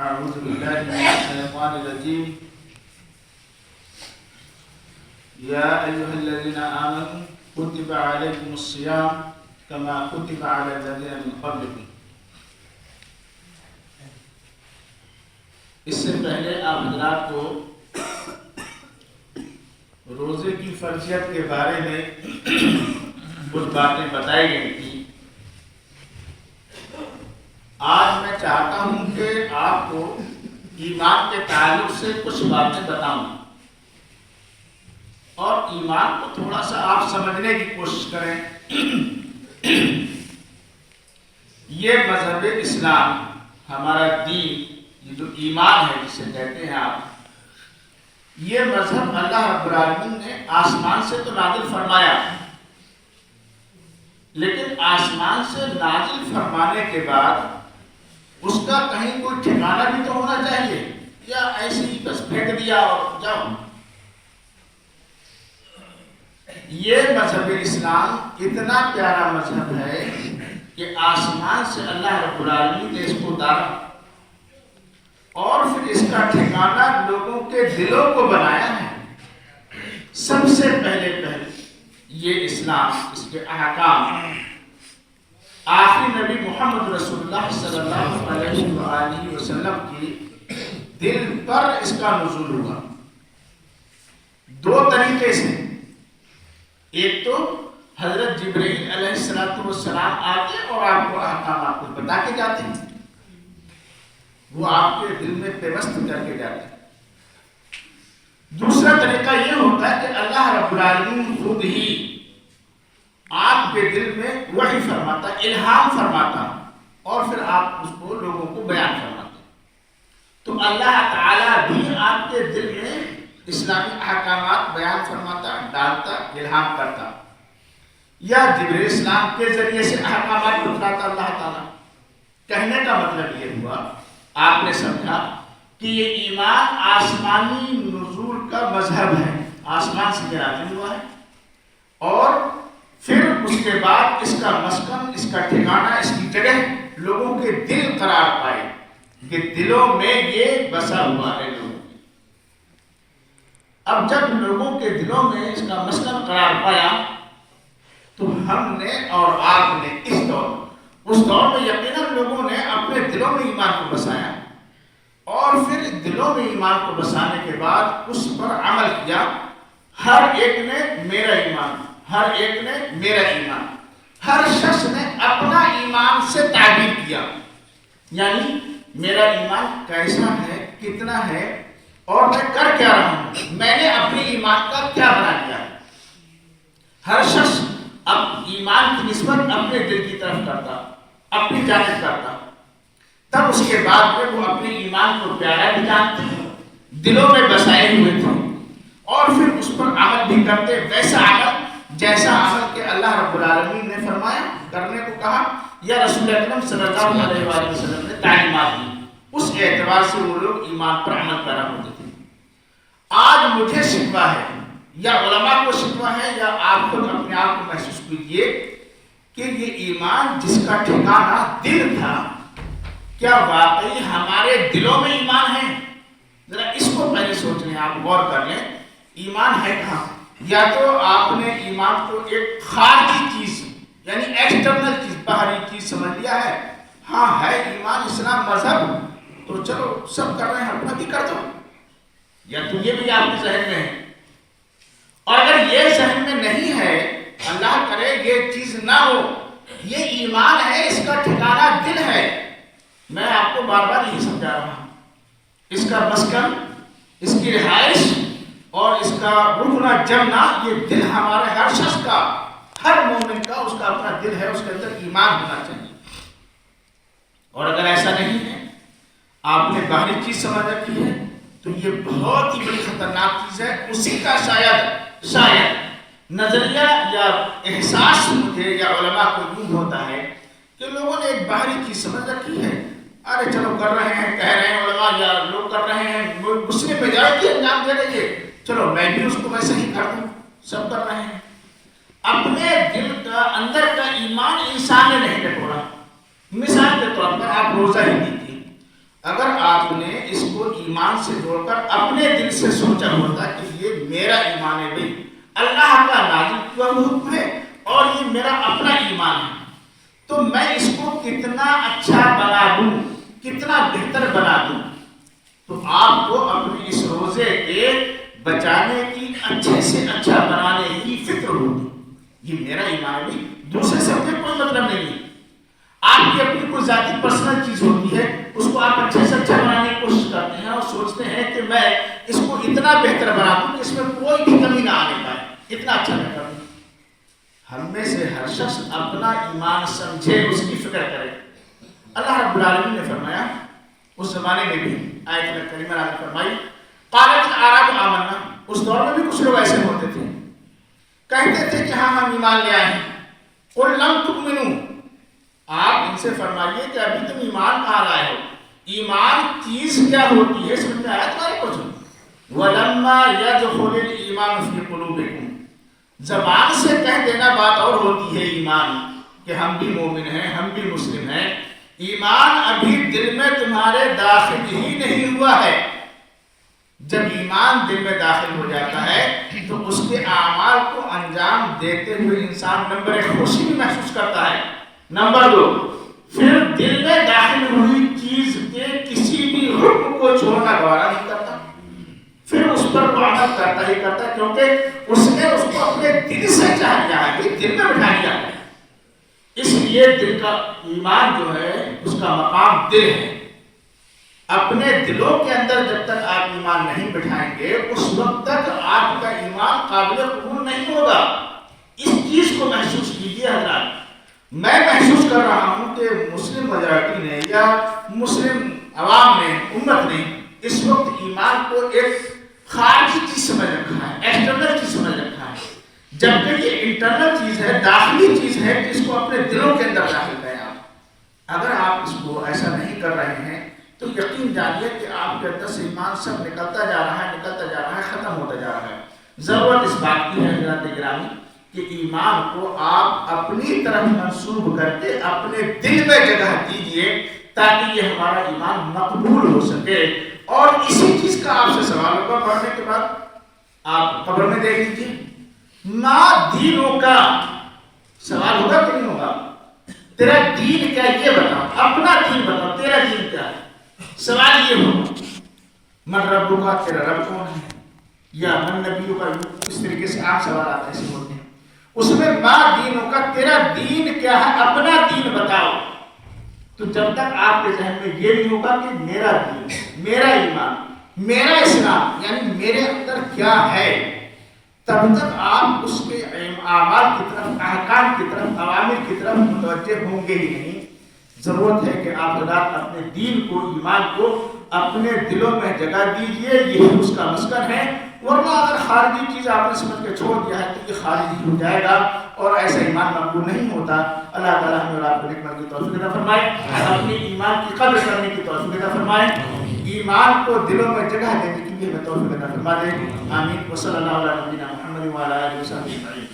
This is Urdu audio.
أعوذ بالله من الشيطان الرجيم. يا أيها الذين آمنوا كتب عليكم الصيام كما كتب على الذين من قبلكم. اس سے پہلے آپ حضرات کو روزے کی فرضیت کے بارے میں کچھ باتیں بتائی گئی تھی. آج میں چاہتا ہوں کہ آپ کو ایمان کے تعلق سے کچھ باتیں بتاؤں اور ایمان کو تھوڑا سا آپ سمجھنے کی کوشش کریں. یہ مذہب اسلام، ہمارا دین، یہ جو ایمان ہے جسے کہتے ہیں آپ، یہ مذہب اللہ رب العالمین نے آسمان سے تو نازل فرمایا، لیکن آسمان سے نازل فرمانے کے بعد اس کا کہیں کوئی ٹھکانہ بھی تو ہونا چاہیے، یا ایسے ہی بس پھینک دیا اور جاؤ. یہ مذہب اسلام اتنا پیارا مذہب ہے کہ آسمان سے اللہ رب العالمین نے اس کو اتارا اور پھر اس کا ٹھکانہ لوگوں کے دلوں کو بنایا ہے. سب سے پہلے یہ اسلام، اس کے احکام، آخری نبی محمد رسول اللہ صلی اللہ علیہ وآلہ وسلم کی دل پر اس کا نزول ہوا. دو طریقے سے. ایک تو حضرت جبرائیل علیہ السلام آتے اور آپ کو احکامات کو بتا کے جاتے ہیں، وہ آپ کے دل میں پیوست کر کے جاتے ہیں. دوسرا طریقہ یہ ہوتا ہے کہ اللہ رب العالمین خود ہی آپ کے دل میں وحی فرماتا، الہام فرماتا، اور پھر آپ اس کو لوگوں کو بیان فرماتے. تو اللہ تعالیٰ بھی آپ کے دل میں اسلامی احکامات بیان فرماتا، ڈالتا، الہام کرتا، یا جبرائیل السلام کے ذریعے سے احکامات بتلاتا اللہ تعالیٰ. کہنے کا مطلب یہ ہوا، آپ نے سمجھا کہ یہ ایمان آسمانی نزول کا مذہب ہے، آسمان سے نازل ہوا ہے، اور پھر اس کے بعد اس کا مسکن، اس کا ٹھکانہ، اس کی جگہ لوگوں کے دل قرار پائے کہ دلوں میں یہ بسا ہوا ہے لوگوں کے. اب جب لوگوں کے دلوں میں اس کا مسکن قرار پایا تو ہم نے اور آپ نے اس دور میں یقیناً لوگوں نے اپنے دلوں میں ایمان کو بسایا، اور پھر دلوں میں ایمان کو بسانے کے بعد اس پر عمل کیا. ہر ایک نے میرا ایمان، ہر ایک نے میرا ایمان، ہر شخص نے اپنا ایمان سے تعبیر کیا. یعنی میرا ایمان کیسا ہے، کتنا ہے، اور میں کر کیا رہا ہوں، میں نے اپنے ایمان کا کیا بنا لیا. ہر شخص اب ایمان کی نسبت اپنے دل کی طرف کرتا، اپنی جانب کرتا. تب اس کے بعد میں وہ اپنے ایمان کو پیارا بھی جانتے ہیں، دلوں میں بسائے ہوئے تھے، اور پھر اس پر عمل بھی کرتے، ویسا عمل جیسا عمل کہ اللہ رب العالمین نے فرمایا، کرنے کو کہا، یا رسول اکرم صلی اللہ علیہ وآلہ وسلم نے تعلیمات دی. اس اعتبار سے وہ لوگ ایمان پر عمل کرا ہوتے تھے. آج مجھے شکوہ ہے، یا علماء کو شکوہ ہے، یا آپ خود اپنے آپ کو محسوس کیجیے کہ یہ ایمان جس کا ٹھکانہ دل تھا، کیا واقعی ہمارے دلوں میں ایمان ہے؟ ذرا اس کو پہلے سوچ لیں، آپ غور کر لیں، ایمان ہے کہاں؟ یا تو آپ نے ایمان کو ایک خارجی چیز، یعنی ایکسٹرنل چیز، باہری چیز سمجھ لیا ہے. ہاں ہے ایمان، اسلام مذہب، تو چلو سب کر رہے ہیں، اپنا بھی کر دو. یا تو یہ بھی آپ کے ذہن میں ہے. اور اگر یہ ذہن میں نہیں ہے، اللہ کرے یہ چیز نہ ہو، یہ ایمان ہے، اس کا ٹھکانہ دل ہے. میں آپ کو بار بار یہی سمجھا رہا ہوں، اس کا مسکن، اس کی رہائش اور اس کا رکنا جمنا، یہ دل ہمارے ہر شخص کا، ہر مومن کا، اس کا اپنا دل ہے، اس کے اندر ایمان ہونا چاہیے. اور اگر ایسا نہیں ہے، آپ نے باہری چیز سمجھ رکھی ہے، تو یہ بہت ہی بڑی خطرناک چیز ہے. اسی کا شاید نظریہ یا احساس مجھے یا علماء کو یوں ہوتا ہے کہ لوگوں نے ایک باہری چیز سمجھ رکھی ہے، ارے چلو کر رہے ہیں، کہہ رہے ہیں علماء یا لوگ کر رہے ہیں، مسلم میجارٹی انجام دے رہی ہے، چلو میں بھی اس کو ویسے ہی کر دوں، سب کر رہے ہیں. اپنے دل کا اندر کا ایمان انسان نے نہیں ٹٹولا. مثال کے طور پر آپ روزہ ہی دیجیے، اگر آپ نے اس کو ایمان سے جوڑ کر اپنے دل سے سوچا ہوتا کہ یہ میرا ایمان ہے بھائی، اللہ کا نازل ہوا حکم ہے اور یہ میرا اپنا ایمان ہے، تو میں اس کو کتنا اچھا بنا دوں، کتنا بہتر بنا دوں، تو آپ کو اپنے اس روزے کے بچانے کی، اچھے سے اچھا بنانے کی فکر ہوگی۔ یہ میرا ایمان بھی، دوسرے سے مجھے کوئی مطلب نہیں ہے۔ آپ کی اپنی کوئی ذاتی پرسنل چیز ہوتی ہے، اس کو آپ اچھے سے اچھا بنانے کی کوشش کرتے ہیں اور سوچتے ہیں کہ میں اس کو اتنا بہتر بنا دوں کہ اس میں کوئی بھی کمی نہ آنے پائے، اتنا اچھا میں کر دوں۔ ہم میں سے ہر شخص اپنا ایمان سمجھے، اس کی فکر کرے۔ اللہ رب العالمین نے فرمایا، اس زمانے میں بھی آیت کریمہ نے فرمائی، قالت الاعراب آمنا، اس دور میں بھی کچھ لوگ ایسے ہوتے تھے، کہتے تھے کہ ہاں ہم ایمان لے آئے ہیں۔ قل لم تؤمنوا، آپ ان سے فرمائیے کہ ابھی تم ایمان کہاں لائے ہو، ایمان چیز کیا ہوتی ہے، سمجھ میں آیا تمہارے کچھ؟ وَلَمَّا يَدْخُلِ الْإِيمَانُ فِي قُلُوبِكُمْ، زبان سے کہہ دینا بات اور ہوتی ہے ایمان، کہ ہم بھی مومن ہیں، ہم بھی مسلم ہیں، ایمان ابھی دل میں تمہارے داخل ہی نہیں ہوا ہے۔ جب ایمان دل میں داخل ہو جاتا ہے تو اس کے اعمال کو انجام دیتے ہوئے انسان نمبر ایک خوشی بھی محسوس کرتا ہے، نمبر دو پھر دل میں داخل ہوئی چیز کے کسی بھی حکم کو چھوڑنا گوارا نہیں کرتا، پھر اس پر وہ عمل کرتا ہی کرتا، کیونکہ اس نے اس کو اپنے دل سے چاہ لیا ہے، دل میں بٹھا لیا ہے۔ اس لیے دل کا ایمان جو ہے اس کا مقام دل ہے۔ اپنے دلوں کے اندر جب تک آپ ایمان نہیں بٹھائیں گے اس وقت تک آپ کا ایمان قابل قبول نہیں ہوگا۔ اس چیز کو محسوس کیجیے حضرات، میں محسوس کر رہا ہوں کہ مسلم میجارٹی نے یا مسلم عوام نے، امت نے اس وقت ایمان کو ایک خارجی چیز سمجھ رکھا ہے، ایکسٹرنل چیز سمجھ رکھا ہے، جبکہ یہ انٹرنل چیز ہے، داخلی چیز ہے، جس کو اپنے دلوں کے اندر داخل کریں آپ۔ اگر آپ اس کو ایسا نہیں کر رہے ہیں تو یقین جانیے کہ آپ کے اندر سے ایمان سب نکلتا جا رہا ہے، نکلتا جا رہا ہے، ختم ہوتا جا رہا ہے۔ ضرورت اس بات کی ہے حضرات گرامی کہ ایمان کو آپ اپنی طرف منسوب کر کے اپنے دل میں جگہ دیجئے تاکہ یہ ہمارا ایمان مقبول ہو سکے۔ اور اسی چیز کا آپ سے سوال ہوگا پڑھنے کے بعد، آپ قبر میں دیکھ لیجیے، ما دینوں کا سوال ہوگا کہ نہیں ہوگا؟ تیرا دین کیا، یہ بتاؤ، اپنا دین بتاؤ، تیرا دین کیا ہے؟ سوال یہ ہوگا، من ربو کا، تیرا رب کون ہے، یا من نبیوں کا، اس طریقے سے آپ سوالات ایسے ہوتے ہیں۔ اس میں ما دینوں کا، تیرا دین کیا ہے، اپنا دین بتاؤ۔ تو جب تک آپ کے ذہن میں یہ نہیں ہوگا کہ میرا دین، میرا ایمان، میرا اسلام، یعنی میرے اندر کیا ہے، تب تک آپ اس کے اعمال کی طرف، احکام کی طرف، اوامر کی طرف متوجہ ہوں گے ہی نہیں۔ ضرورت ہے کہ آپ حضرات اپنے دین کو، ایمان کو اپنے دلوں میں جگہ دیجئے، یہی اس کا مسکن ہے۔ ورنہ اگر خارجی چیز آپ نے سمجھ کے چھوڑ دیا ہے تو یہ خارجی ہو جائے گا اور ایسا ایمان مقبول نہیں ہوتا۔ اللہ تعالیٰ ہمیں اور آپ کو نعمت کی توفیق عطا فرمائے، اپنی ایمان کی قدر کرنے کی توفیق عطا فرمائے، ایمان کو دلوں میں جگہ دینے کی بھی ہمیں توفیق عطا فرما دے۔ آمین۔ وصلی اللہ علیہ نبینا محمد وعلی آلہ وصحبہ اجمعین۔